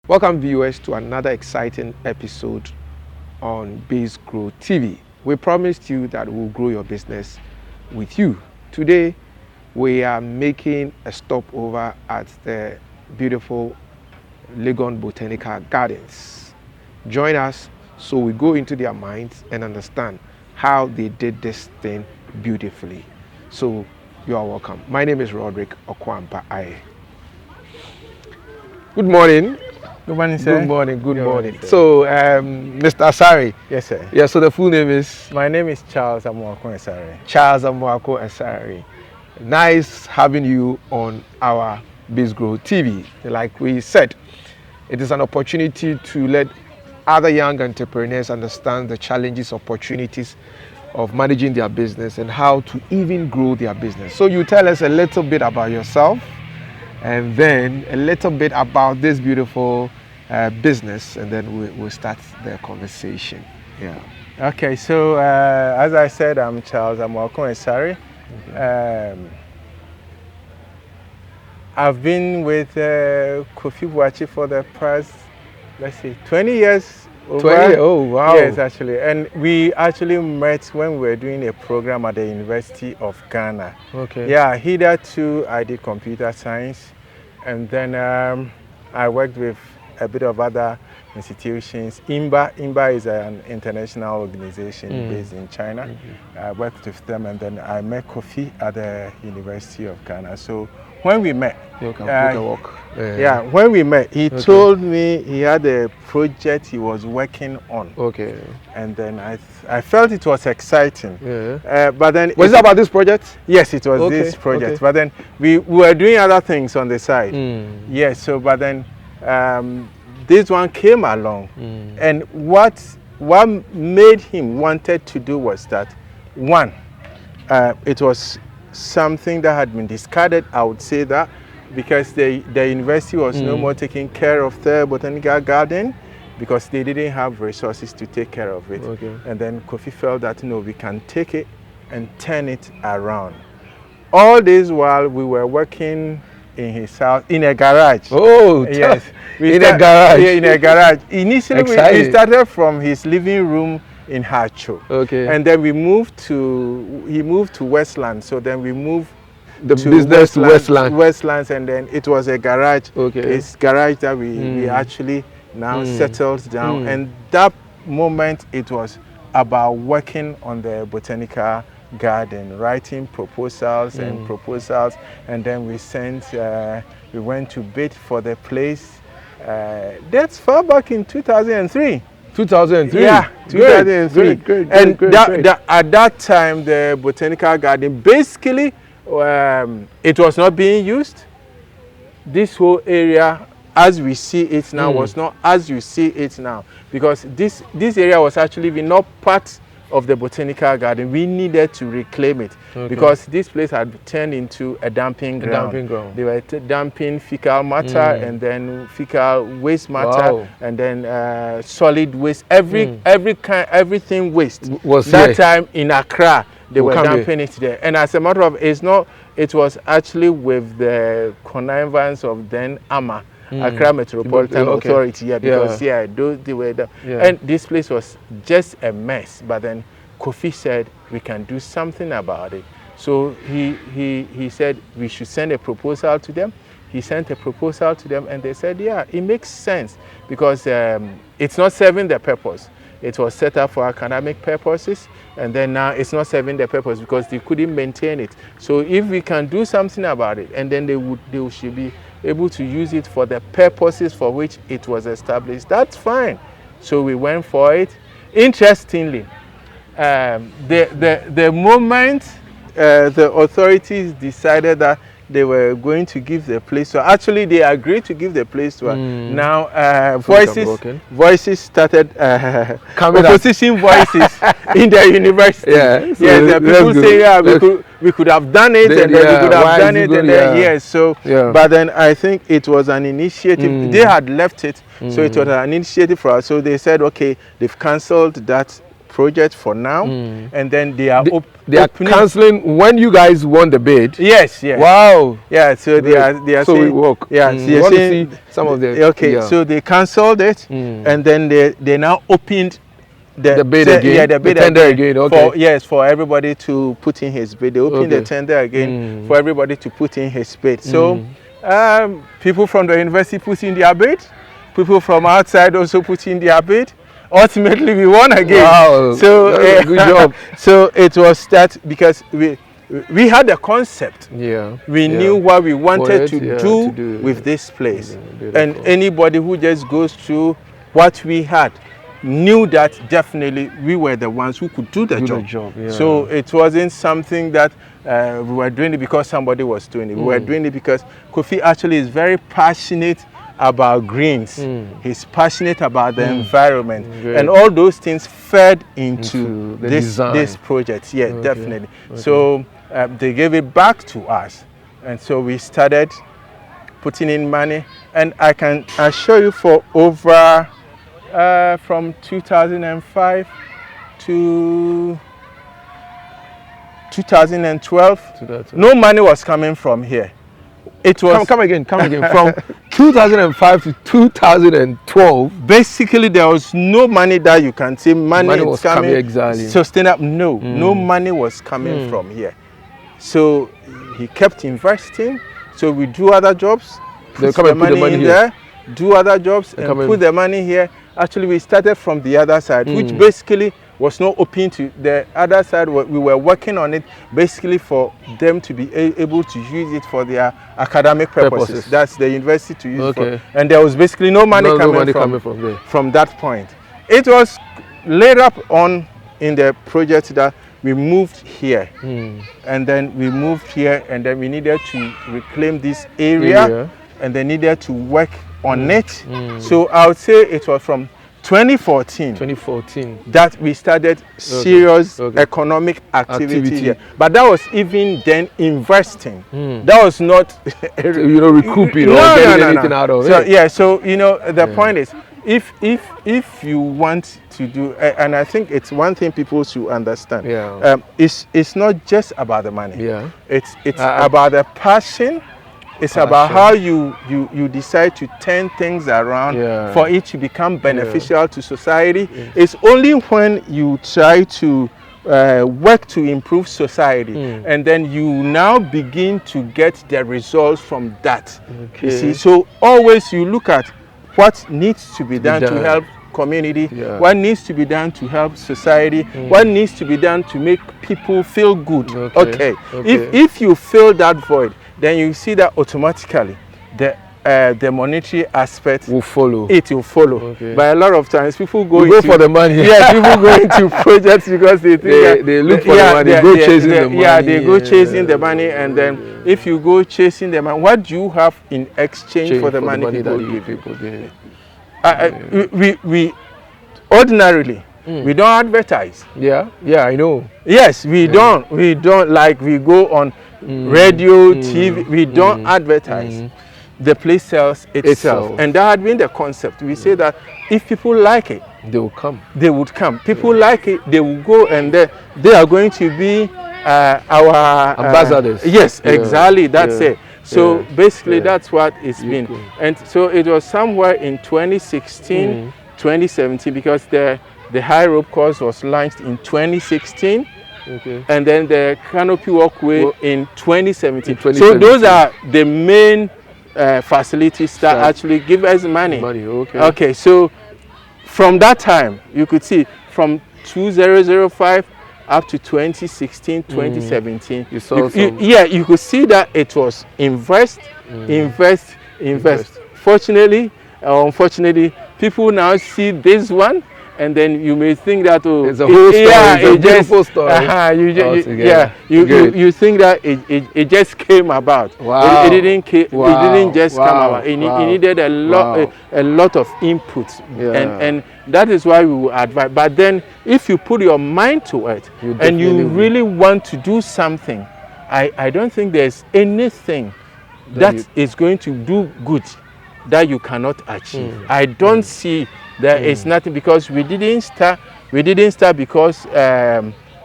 Welcome viewers to another exciting episode on Bizgrow TV. We promised you that we'll grow your business with you. Today we are making a stopover at the beautiful Legon Botanical Gardens. Join us so we go into their minds and understand how they did this thing beautifully. So you are welcome. My name is Roderick Okwampa Aye. Good morning. Good morning, sir. Good morning. Good morning. So, Mr. Asari. Yes, sir. Yeah. So the full name is. My name is Charles Amuako Asari. Charles Amuako Asari. Nice having you on our Bizgrow TV. Like we said, it is an opportunity to let other young entrepreneurs understand the challenges, opportunities of managing their business and how to even grow their business. So you tell us a little bit about yourself and then a little bit about this beautiful business, and then we'll start the conversation. Yeah. Okay, so as I said, I'm Charles Amuako Asari. I've been with Kofi Boakye for the past, let's see, 20 years. Over. 20? Oh, wow. Yes, actually. And we actually met when we were doing a program at the University of Ghana. Okay. Yeah, hitherto I did computer science, and then I worked with a bit of other institutions. IMBA is an international organization based in China. I worked with them, and then I met Kofi at the University of Ghana. So when we met, when we met, he told me he had a project he was working on. Okay. And then I felt it was exciting. Yeah. But then was it about this project? Yes, it was this project. Okay. But then we were doing other things on the side. Yes. So, but then this one came along, and what made him wanted to do was that one, it was something that had been discarded, I would say that, because the university was no more taking care of the botanical garden because they didn't have resources to take care of it. Okay. And then Kofi felt that no, we can take it and turn it around. All this while we were working in his house, in a garage. Oh, yes. In a garage. Yeah, in a garage. Initially, we started from his living room in Hacho. Okay. And then he moved to Westland. So then we moved to business to Westland. Westlands, and then it was a garage. Okay. It's garage that we actually now settled down. And that moment, it was about working on the botanical garden, writing proposals and proposals, and then we went to bid for the place. That's far back in 2003. 2003? Yeah, 2003. Great. At that time, the botanical garden, basically, it was not being used. This whole area, as we see it now, was not as you see it now, because this area was actually not part of the botanical garden. We needed to reclaim it because this place had turned into a dumping ground. They were dumping fecal matter and then fecal waste matter and then solid waste. Everything waste was that time in Accra. They were dumping it there. And as a matter of, it was actually with the connivance of then AMA. Accra Metropolitan Authority, because they were there. And this place was just a mess. But then Kofi said we can do something about it. So he said we should send a proposal to them. He sent a proposal to them, and they said, yeah, it makes sense because it's not serving the purpose. It was set up for academic purposes, and then now it's not serving the purpose because they couldn't maintain it. So if we can do something about it, and then they should be able to use it for the purposes for which it was established, that's fine. So we went for it. Interestingly, the moment the authorities decided that they were going to give the place to, actually they agreed to give the place to her. Now voices started opposition voices in the university. The people say we could have done it, and then we could have done it, and then but then I think it was an initiative. They had left it, so it was an initiative for us. So they said, okay, they've cancelled that project for now, and then they are cancelling when you guys won the bid. Yes, yes. Wow. Yeah, so they are so saying, we work. Yeah, So you want to see some of the. Okay, so they cancelled it, and then they now opened the bid again. Yeah, the bid the tender again. Okay. For everybody to put in his bid. They opened the tender again for everybody to put in his bid. So people from the university put in their bid. People from outside also put in their bid. Ultimately, we won again. Wow. So good job. So it was that because we had a concept. Yeah. We knew what we wanted to do with this place. And anybody who just goes through what we had knew that definitely we were the ones who could do the job. Yeah. So it wasn't something that we were doing it because somebody was doing it. We were doing it because Kofi actually is very passionate about greens. He's passionate about the environment. And all those things fed into this project. Yeah, definitely. So they gave it back to us. And so we started putting in money. And I can assure you for over from 2005 to 2012, no money was coming from here. It was come again from 2005 to 2012. Basically, there was no money that you can say money was coming exactly sustainable. No money was coming from here. So he kept investing. So we do other jobs, put the money in there, do other jobs, and put the money here. Actually, we started from the other side, which basically was not open to the other side. We were working on it basically for them to be able to use it for their academic purposes. That's the university to use it for. And there was basically no money coming from that point. It was later on in the project that we moved here. And then we moved here, and then we needed to reclaim this area. And they needed to work on it. So I would say it was from 2014 that we started serious economic activity here. But that was even then investing. That was not recouping or getting anything out of it. Yeah, so the point is, if you want to do, and I think it's one thing people should understand. It's not just about the money. It's about the passion. It's about how you decide to turn things around for it to become beneficial to society. It's only when you try to work to improve society and then you now begin to get the results from that. You see, so always you look at what needs to be done to help community, what needs to be done to help society, what needs to be done to make people feel good. If you fill that void, then you see that automatically the monetary aspect will follow. It will follow. But a lot of times people go for the money. People go into projects because they think they look for the money. They go chasing the money. They go chasing the money, and then if you go chasing the money, what do you have in exchange for the money people give? We ordinarily we don't advertise. Yeah, I know. Yes, we don't. We don't, like we go on radio, TV. We don't advertise. The place sells itself. And that had been the concept. We say that if people like it, they will come. They would come. People like it, they will go, and they are going to be our ambassadors. Yes, exactly. That's it. So basically, that's what it's been. And so it was somewhere in 2016, 2017, because the high rope course was launched in 2016. And then the canopy walkway in 2017. So those are the main facilities that actually give us money. Okay, so from that time, you could see from 2005 up to 2016, 2017. You saw you could see that it was invest. Fortunately, unfortunately, people now see this one, and then you may think that it's a whole story. It's a beautiful story. You think that it just came about. Wow. It didn't just come about. It needed a lot of input, and that is why we will advise. But then, if you put your mind to it and you really want to do something, I don't think there's anything that is going to do good that you cannot achieve. I don't see there is nothing, because we didn't start We didn't start because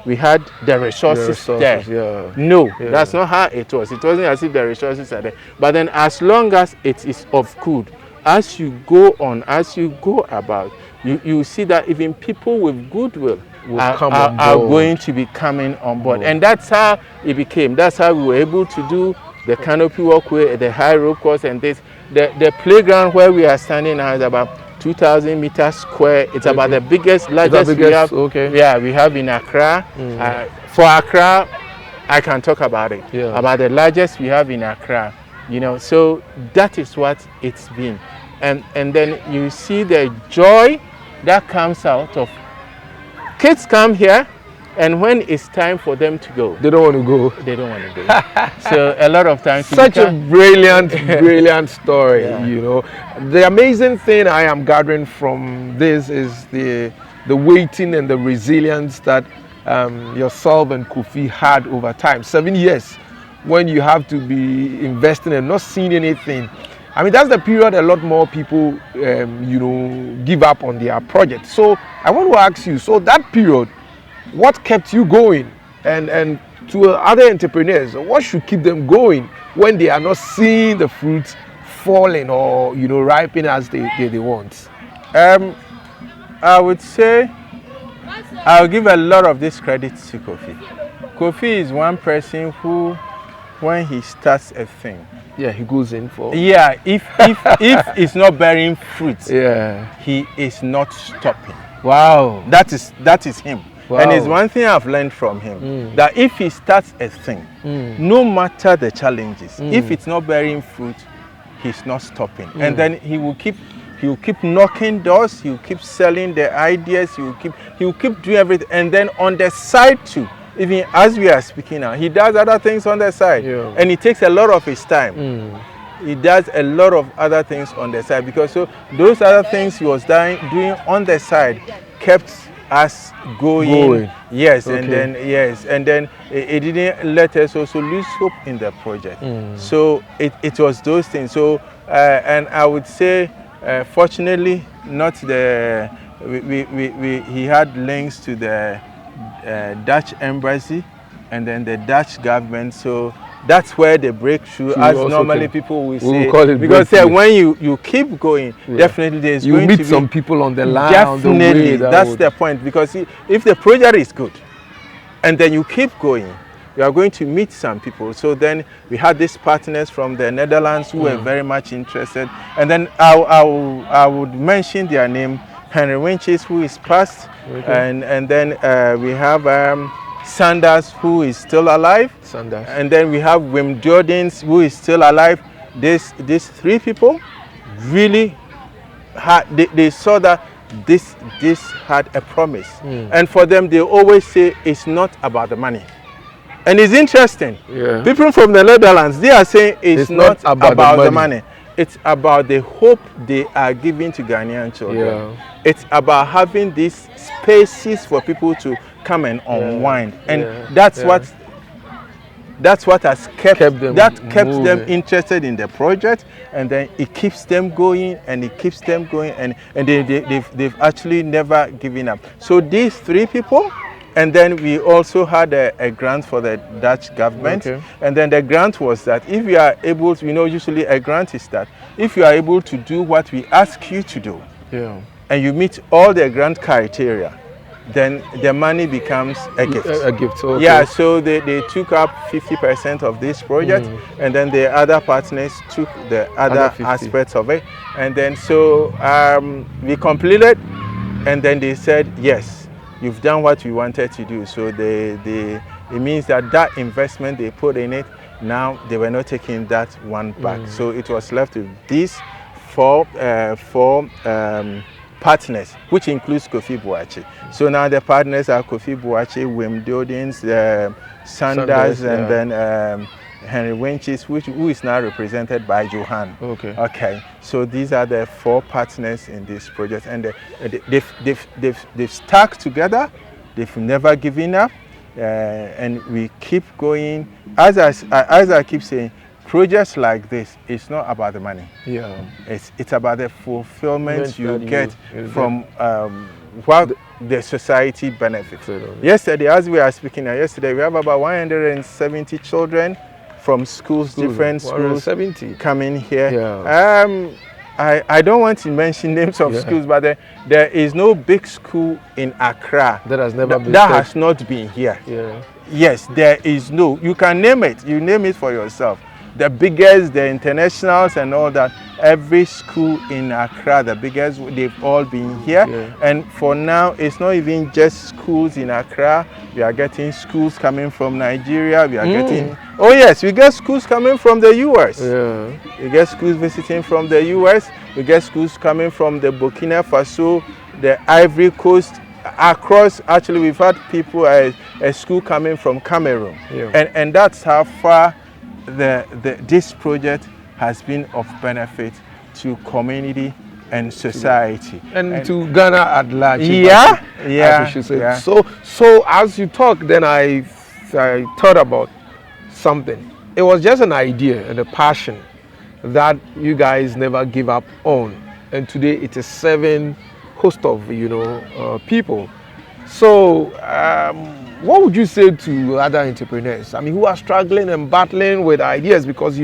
we had the resources there. Yeah. No, that's not how it was. It wasn't as if the resources are there. But then as long as it is of good, as you go on, as you go about, you see that even people with goodwill are going to be coming on board. And that's how it became. That's how we were able to do the canopy walkway, the high rope course, and this. The playground where we are standing now is about 2,000 meters square. It's about the largest we have. Yeah, we have in Accra. For Accra, I can talk about it. About the largest we have in Accra. You know, so that is what it's been. And then you see the joy that comes out of kids come here, and when it's time for them to go, they don't want to go. They don't want to go. So a lot of times, such a brilliant story. You know, the amazing thing I am gathering from this is the waiting and the resilience that yourself and Kofi had over time. 7 years when you have to be investing and not seeing anything. I mean, that's the period a lot more people, you know, give up on their project. So I want to ask you, so that period, what kept you going? And to other entrepreneurs, what should keep them going when they are not seeing the fruits falling or, you know, ripen as they want? I would say I'll give a lot of this credit to Kofi. Kofi is one person who, when he starts a thing, he goes in for. Yeah, if it's not bearing fruit, he is not stopping. Wow, that is him. Wow. And it's one thing I've learned from him, that if he starts a thing, no matter the challenges, if it's not bearing fruit, he's not stopping. And then he will keep knocking doors, he will keep selling the ideas, he will keep doing everything. And then on the side too, even as we are speaking now, he does other things on the side, and it takes a lot of his time. He does a lot of other things on the side, because so those other things he was doing on the side kept us going. Yes, and then it didn't let us also lose hope in the project. So it was those things. So and I would say, fortunately, not the he had links to the Dutch embassy and then the Dutch government. So that's where the breakthrough, as normally people will say, because when you keep going, definitely there's going to be, you meet some people on the line. Definitely, that's the point. Because if the project is good, and then you keep going, you are going to meet some people. So then we had these partners from the Netherlands who were very much interested, and then I would mention their name, Henry Winches, who is passed, and then we have Sanders, who is still alive. And then we have Wim Jordans, who is still alive. These three people really had, they saw that this had a promise. And for them, they always say it's not about the money. And it's interesting. People from the Netherlands, they are saying it's not about the money. It's about the hope they are giving to Ghanaian children. It's about having these spaces for people to come and unwind. And that's what has kept them interested in the project, and then it keeps them going, and it keeps them going, and they've actually never given up. So these three people, and then we also had a grant for the Dutch government. And then the grant was that if you are able to, usually a grant is that if you are able to do what we ask you to do, and you meet all the grant criteria, then the money becomes a gift. Yeah, so they took up 50% of this project, and then the other partners took the other aspects of it. And then so we completed, and then they said, yes, you've done what we wanted to do. So it means that investment they put in it, now they were not taking that one back. So it was left with these four partners, which includes Kofi Boakye. So now the partners are Kofi Boakye, Wim Jordans, Sanders, and then Henry Winches, who is now represented by Johan. Okay. So these are the four partners in this project, and they've stuck together. They've never given up, and we keep going. As I keep saying, projects like this, it's not about the money. Yeah. It's about the fulfillment you get from what the society benefits. Yesterday, as we are speaking yesterday, we have about 170 children from schools, different schools coming here. Yeah. I don't want to mention names of schools, but there is no big school in Accra that has never been that has not been here. Yeah. Yes, there is no. You can name it. You name it for yourself. The biggest, the internationals and all that, every school in Accra, the biggest, they've all been here. Yeah. And for now, it's not even just schools in Accra. We are getting schools coming from Nigeria. We are getting, oh yes, we get schools coming from the US. Yeah. We get schools visiting from the US. We get schools coming from the Burkina Faso, the Ivory Coast, across. Actually, we've had people, a school coming from Cameroon. Yeah. And that's how far this project has been of benefit to community and society and to Ghana at large. Yeah. So as you talk, then I thought about something. It was just an idea and a passion that you guys never give up on, and today it is serving host of people. So what would you say to other entrepreneurs, I mean, who are struggling and battling with ideas? Because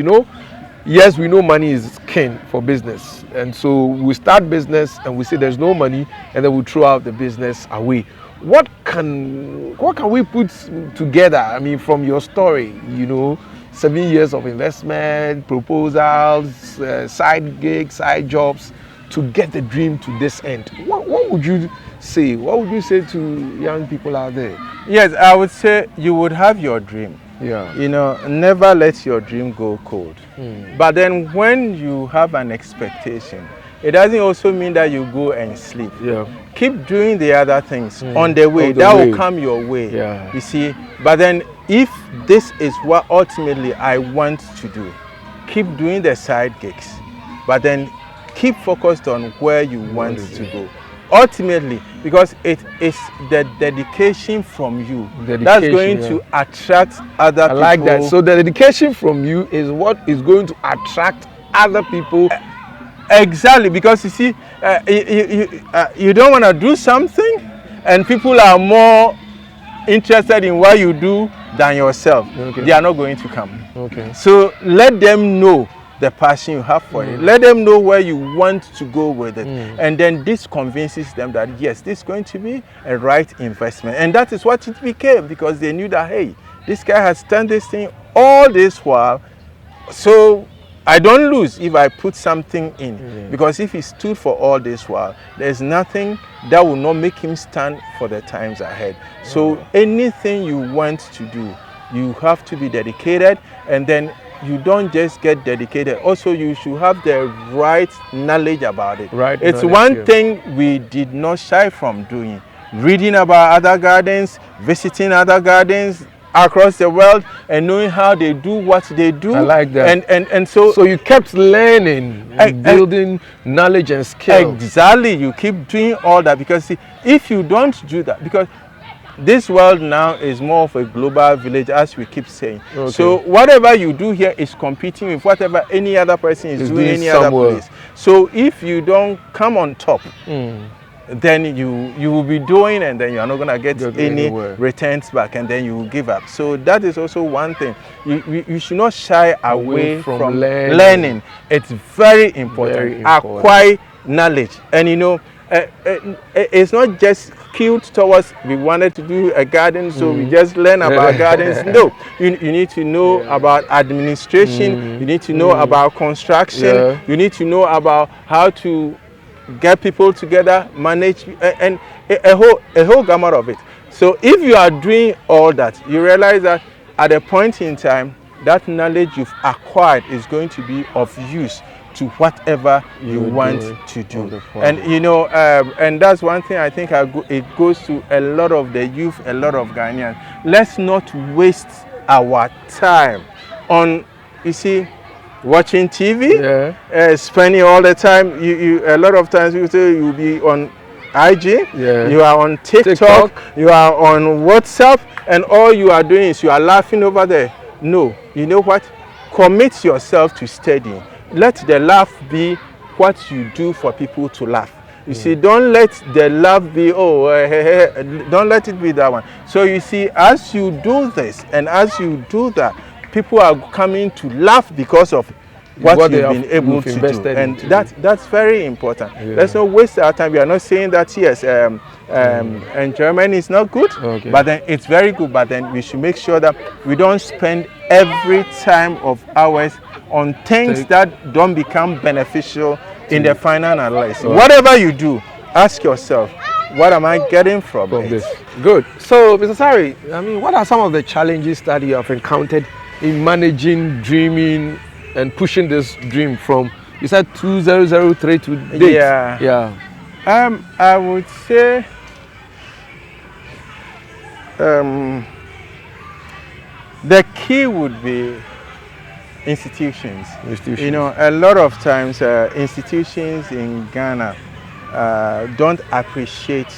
yes, we know money is king for business, and so we start business and we say there's no money, and then we throw out the business away. What can we put together? I mean, from your story, 7 years of investment, proposals, side gigs, side jobs, to get the dream to this end. What would you say? What would you say to young people out there? Yes, I would say you would have your dream. Yeah. Never let your dream go cold. But then when you have an expectation, it doesn't also mean that you go and sleep. Yeah. Keep doing the other things on the way. That will come your way. Yeah. You see. But then if this is what ultimately I want to do, keep doing the side gigs. But then keep focused on where you want to go. Ultimately, because it is the dedication from you that's going to attract other people. I like that. So the dedication from you is what is going to attract other people. Exactly, because you see, you don't want to do something, and people are more interested in what you do than yourself. Okay. They are not going to come. Okay. So let them know the passion you have for it. Let them know where you want to go with it. And then this convinces them that yes, this is going to be a right investment. And that is what it became, because they knew that, hey, this guy has done this thing all this while, so I don't lose if I put something in. Because if he stood for all this while, there's nothing that will not make him stand for the times ahead. So anything you want to do, you have to be dedicated, and then you don't just get dedicated. Also, you should have the right knowledge about it. Right. It's one thing we did not shy from doing. Reading about other gardens, visiting other gardens across the world, and knowing how they do what they do. I like that. And so you kept learning, building knowledge and skill. Exactly. You keep doing all that, because see, if you don't do that, because this world now is more of a global village, as we keep saying. Okay. So whatever you do here is competing with whatever any other person is doing any other place. So if you don't come on top, then you will be doing, and then you are not going to get any returns back, and then you will give up. So that is also one thing. You should not shy away from learning. It's very important. Acquire knowledge. And it's not just skewed towards we wanted to do a garden, so we just learn about gardens. No, you need to know about administration. You need to know about construction. You need to know about how to get people together, manage, and a whole gamut of it. So if you are doing all that, you realize that at a point in time, that knowledge you've acquired is going to be of use to whatever you want to do. And and that's one thing I think it goes to a lot of the youth, a lot of Ghanaians. Let's not waste our time on, watching TV, spending all the time. You a lot of times you say you'll be on IG, you are on TikTok, you are on WhatsApp, and all you are doing is you are laughing over there. No, you know what? commit yourself to studying. Let the laugh be what you do for people to laugh. You see, don't let the laugh be, don't let it be that one. So you see, as you do this and as you do that, people are coming to laugh because of what you've been able to do. And that's very important. Yeah. Let's not waste our time. We are not saying that, yes, enjoyment is not good, but then it's very good. But then we should make sure that we don't spend every time of ours on things that don't become beneficial in the final analysis. Whatever you do, ask yourself, what am I getting from this? Good. So, Mr. Sari, I mean, what are some of the challenges that you have encountered in managing, dreaming, and pushing this dream from, you said 2003 to date? Yeah. I would say the key would be institutions. You know, a lot of times institutions in Ghana don't appreciate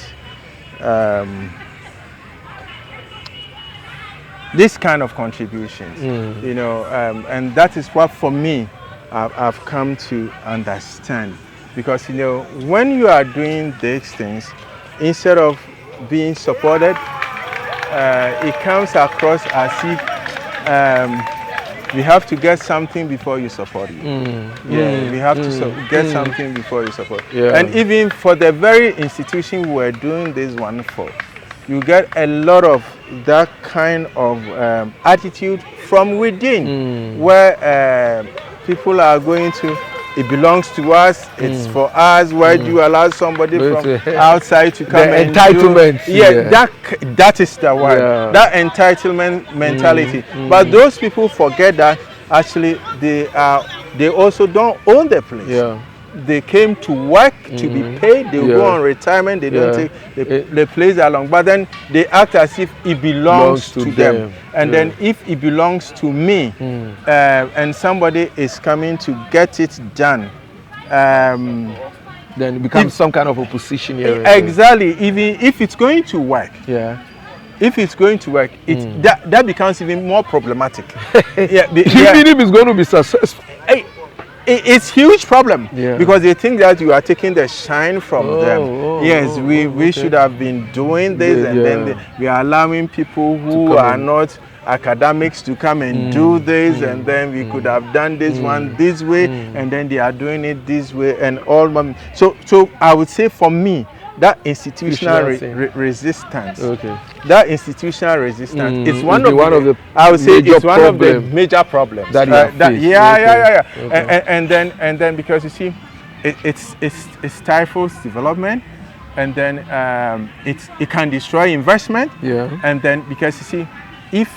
this kind of contributions. You know, and that is what for me I've come to understand, because you know, when you are doing these things, instead of being supported, it comes across as if we have to get something before you support you. We have to get something before you support. And even for the very institution we're doing this one for, you get a lot of that kind of attitude from within, where people are going to, it belongs to us, it's for us. Why do you allow somebody from outside to come and entitlement? That is the word. That entitlement mentality. But those people forget that actually they also don't own the place. They came to work to be paid. They go on retirement. They don't take the place along. But then they act as if it belongs to them. And then if it belongs to me, and somebody is coming to get it done, then it becomes some kind of opposition here. Exactly. Even if it's going to work. If it's going to work, that becomes even more problematic. Even if it's going to be successful. It's huge problem, because they think that you are taking the shine from them. We should have been doing this, and then we are allowing people who are not academics to come and do this, and then we could have done this one this way, and then they are doing it this way, and all. So I would say for me, that institutional resistance. That institutional resistance is one of the I would say it's one of the major problems. And then because you see, it stifles development, and then it can destroy investment. And then because you see, if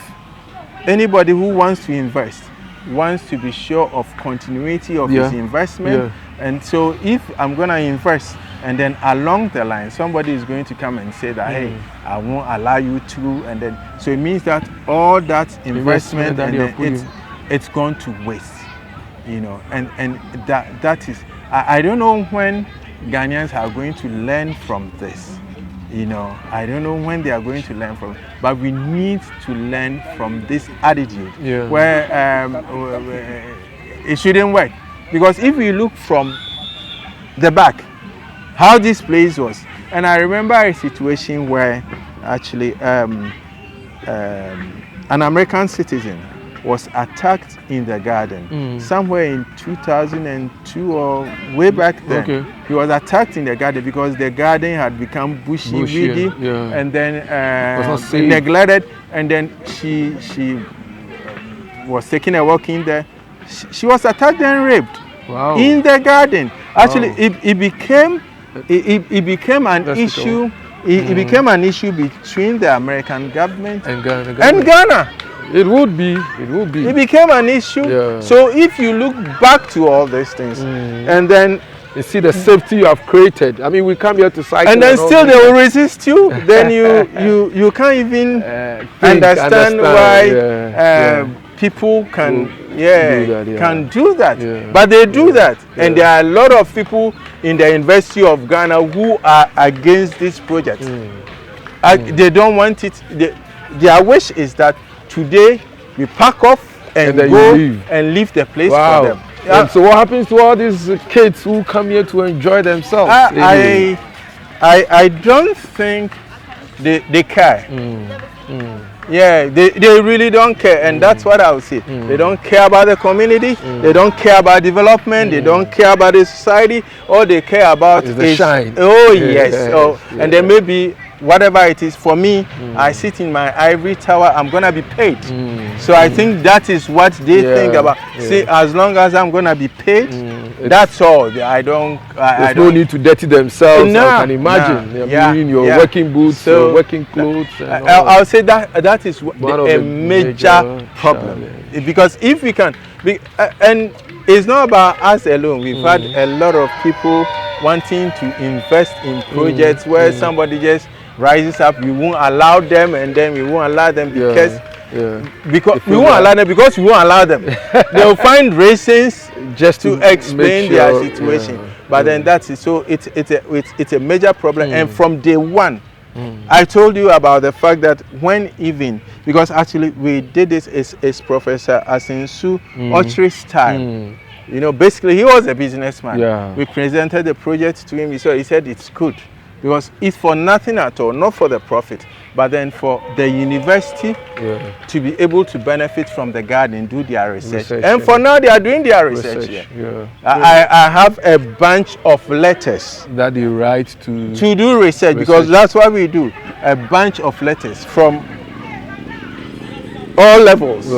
anybody who wants to invest wants to be sure of continuity of his investment, and so if I'm gonna invest, and then along the line somebody is going to come and say that hey, I won't allow you to, and then so it means that all that investment and then it's gone to waste, you know. And that is, I don't know when Ghanaians are going to learn from this, you know. I don't know when they are going to learn from it, but we need to learn from this attitude where it shouldn't work. Because if we look from the back, how this place was, and I remember a situation where actually an American citizen was attacked in the garden somewhere in 2002 or way back then. He was attacked in the garden because the garden had become bushy, weedy, and then neglected, and then she was taking a walk in there. She was attacked and raped in the garden. Actually, it became an issue. It became an issue between the American government and Ghana. It would be. It became an issue. So if you look back to all these things, and then you see the safety you have created. I mean, we come here to cycle, and then still they will resist you. Then you can't even understand why people can do that. But they do that, and there are a lot of people in the University of Ghana who are against this project. They don't want it. Their wish is that today we pack off and then go you leave. and leave the place Wow. for them. And so what happens to all these kids who come here to enjoy themselves? I don't think they care. Yeah, they really don't care, and that's what I would say. They don't care about the community, they don't care about development, they don't care about the society. All they care about is the shine. Oh yes, and then maybe whatever it is for me, I sit in my ivory tower, I'm gonna be paid. So I think that is what they think about. See, as long as I'm gonna be paid, that's all. I don't. There's no need to dirty themselves. No, I can imagine. In your working boots, your working clothes. I'll say that is a major problem. Because if we can, and it's not about us alone. We've had a lot of people wanting to invest in projects where somebody just rises up. We won't allow them, and then we won't allow them because we won't allow them because we won't allow them. They'll find reasons just to explain their situation. But then that's it. So it's a major problem. And from day one, I told you about the fact that when even, because actually we did this is Professor Asensu Ochri's time. You know, basically he was a businessman. We presented the project to him. So he said it's good because it's for nothing at all, not for the profit, but then for the university to be able to benefit from the garden, do their research. And for now they are doing their research. I have a bunch of letters that they write to do research, because that's what we do. A bunch of letters from all levels.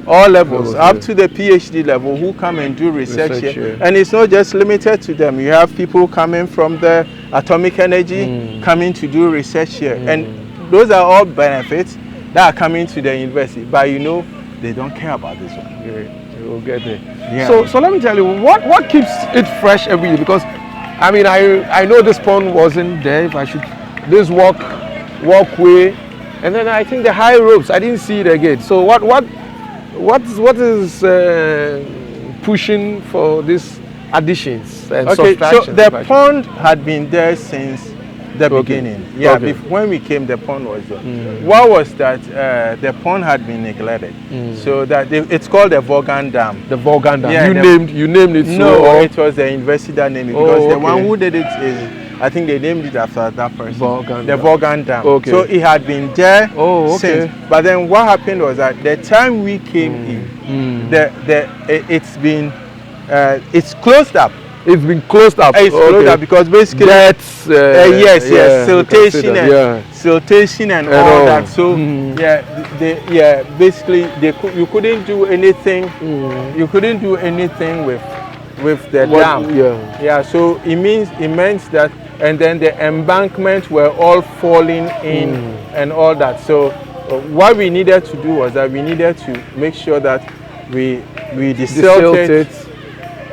All levels, up to the PhD level, who come and do research here. And it's not just limited to them. You have people coming from the atomic energy coming to do research here. And those are all benefits that are coming to the university. But you know, they don't care about this one. We'll get there. So let me tell you, what keeps it fresh every year? Because I mean, I know this pond wasn't there. If I should, this walkway, and then I think the high ropes, I didn't see it again. So what is pushing for these additions and subtractions? So the pond had been there since the beginning. When we came, the pond was there. What was that? The pond had been neglected. So that it's called the Legon Dam. The Legon Dam. You named it. No, it was the university that named it, because the one who did it is, I think they named it after that person. The Legon Dam. So it had been there since. But then what happened was that the time we came in, it's closed up. It's been closed up. It's closed up because basically siltation and all that. So basically you couldn't do anything. You couldn't do anything with the dam. So it means that, and then the embankment were all falling in and all that. So what we needed to do was that we needed to make sure that we desilt it,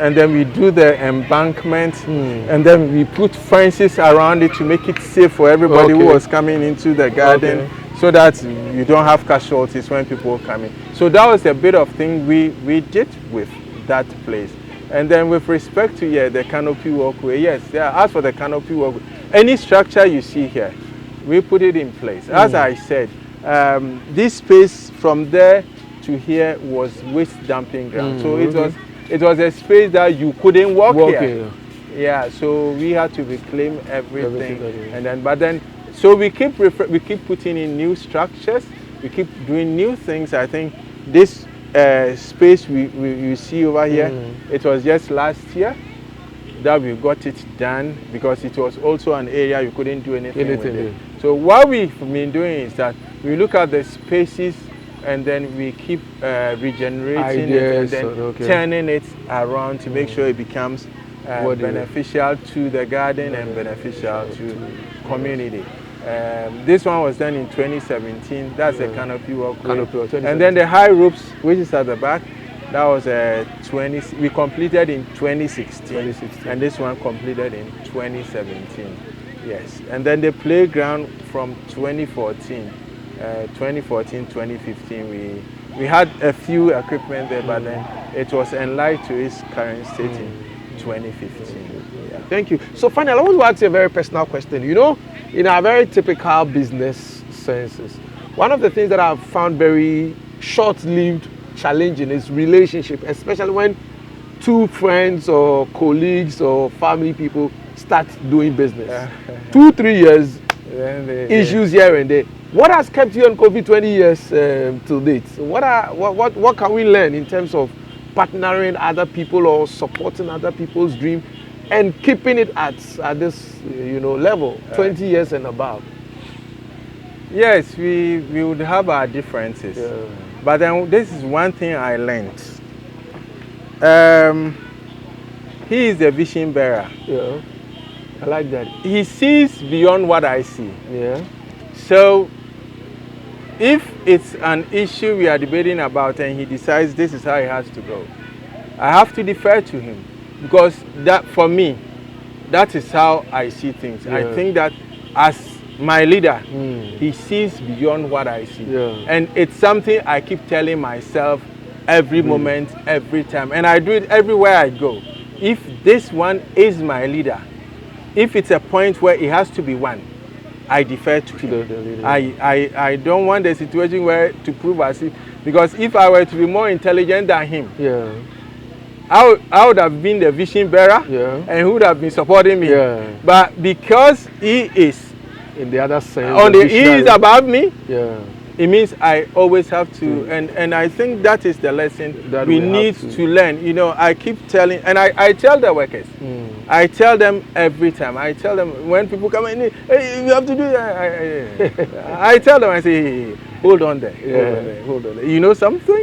and then we do the embankment, and then we put fences around it to make it safe for everybody who was coming into the garden, so that you don't have casualties when people come in. So that was a bit of thing we did with that place. And then with respect to the canopy walkway, as for the canopy walkway, any structure you see here, we put it in place. As I said, this space from there to here was waste dumping ground. So it was a space that you couldn't walk here. So we had to reclaim everything. So we keep putting in new structures. We keep doing new things. I think this space you see over here, it was just last year that we got it done, because it was also an area you couldn't do anything with it. So what we've been doing is that we look at the spaces, and then we keep regenerating it, and then turning it around to make sure it becomes beneficial to the garden and beneficial to community. This one was done in 2017. That's a canopy walkway. And then the high ropes, which is at the back, that was we completed in 2016. And this one completed in 2017. Yes. And then the playground from 2014, 2015, we had a few equipment there, but then it was enlarged to its current state in 2015. Thank you. So finally, I want to ask you a very personal question. You know, in our very typical business senses, one of the things that I've found very short-lived challenging is relationship, especially when two friends or colleagues or family people start doing business. 2-3 years, issues here and there. What has kept you on COVID 20 years to date? What can we learn in terms of partnering other people or supporting other people's dream and keeping it at this level, 20 years and above? Yes, we would have our differences, but then this is one thing I learned. He is a vision bearer. Yeah, I like that. He sees beyond what I see. Yeah. So if it's an issue we are debating about and he decides this is how it has to go, I have to defer to him, because that, for me, that is how I see things. Yeah. I think that as my leader, he sees beyond what I see. Yeah. And it's something I keep telling myself every moment, every time. And I do it everywhere I go. If this one is my leader, if it's a point where it has to be one, I defer to him. I don't want a situation where to prove as if, because if I were to be more intelligent than him, I would have been the vision bearer, and he would have been supporting me. But because he is in the other side, he is above me, it means I always have to, and I think that is the lesson that we need to learn. You know, I keep telling, and I tell the workers, I tell them every time. I tell them when people come in, hey, you have to do that. I tell them, I say, hey, hold on there, hold on there. You know something?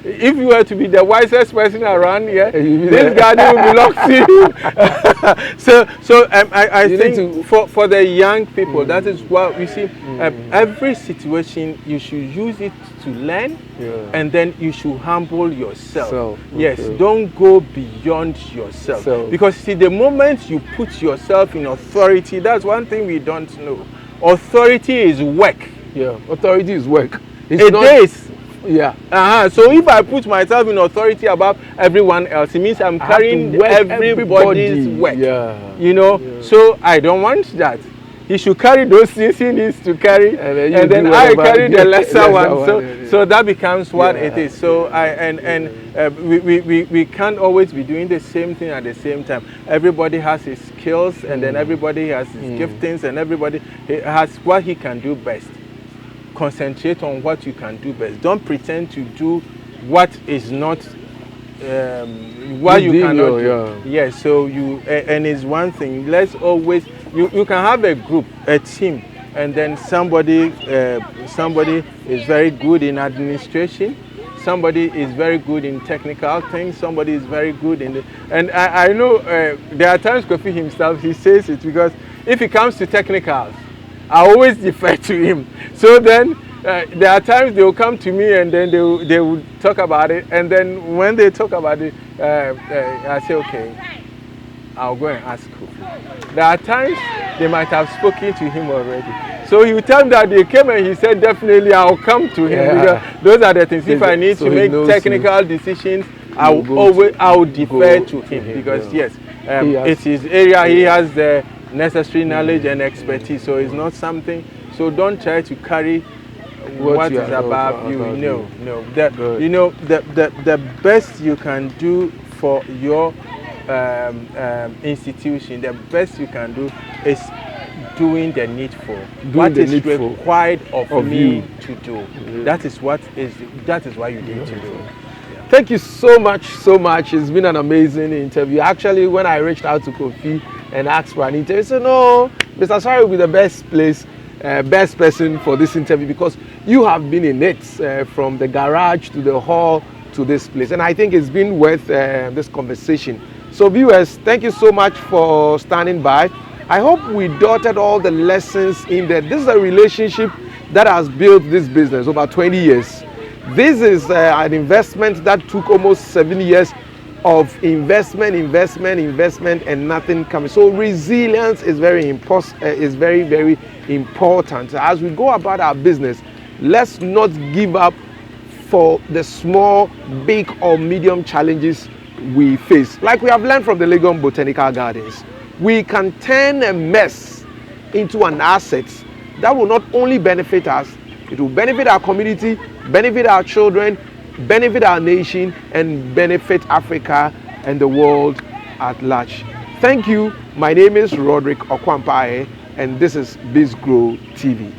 If you were to be the wisest person around here, this garden will belong to you. so I think for the young people, that is what we see. Every situation, you should use it to learn, and then you should humble yourself. Yes, don't go beyond yourself. Because see, the moment you put yourself in authority, that's one thing we don't know. Authority is work. Authority is work. It is. So if I put myself in authority above everyone else, it means I'm carrying everybody's work. You know, so I don't want that. He should carry those things he needs to carry, and then I carry the lesser one. So that becomes what it is. So we can't always be doing the same thing at the same time. Everybody has his skills, and then everybody has his giftings, and everybody has what he can do best. Concentrate on what you can do best. Don't pretend to do what is not what you cannot do. Yes, so and it's one thing. Let's always, you can have a group, a team, and then somebody is very good in administration, somebody is very good in technical things, somebody is very good in and I know there are times Kofi himself, he says it, because if it comes to technicals, I always defer to him. So then there are times they will come to me, and then they will talk about it, and then when they talk about it, I say, okay, I'll go and ask Kofi. There are times they might have spoken to him already. So he will tell them that they came and he said, definitely I'll come to him, because those are the things. If I need to make technical decisions, I'll defer to him, because yes, it's his area. He has the necessary knowledge and expertise, so it's not something. So don't try to carry what is above you. No. You know, the best you can do for your institution, the best you can do is doing the needful. What is required of me to do. That is what you need to do. Thank you so much. It's been an amazing interview. Actually, when I reached out to Kofi and asked for an interview, he said, no, Mr. Sari will be the best person for this interview, because you have been in it from the garage to the hall to this place. And I think it's been worth this conversation. So viewers, thank you so much for standing by. I hope we dotted all the lessons in there. This is a relationship that has built this business over 20 years. This is an investment that took almost 7 years of investment, and nothing coming. So resilience is very important. As we go about our business, let's not give up for the small, big, or medium challenges we face. Like we have learned from the Legon Botanical Gardens, we can turn a mess into an asset that will not only benefit us, it will benefit our community, benefit our children, benefit our nation and benefit Africa and the world at large. Thank you. My name is Roderick Okwampaye, and this is Bizgrow TV.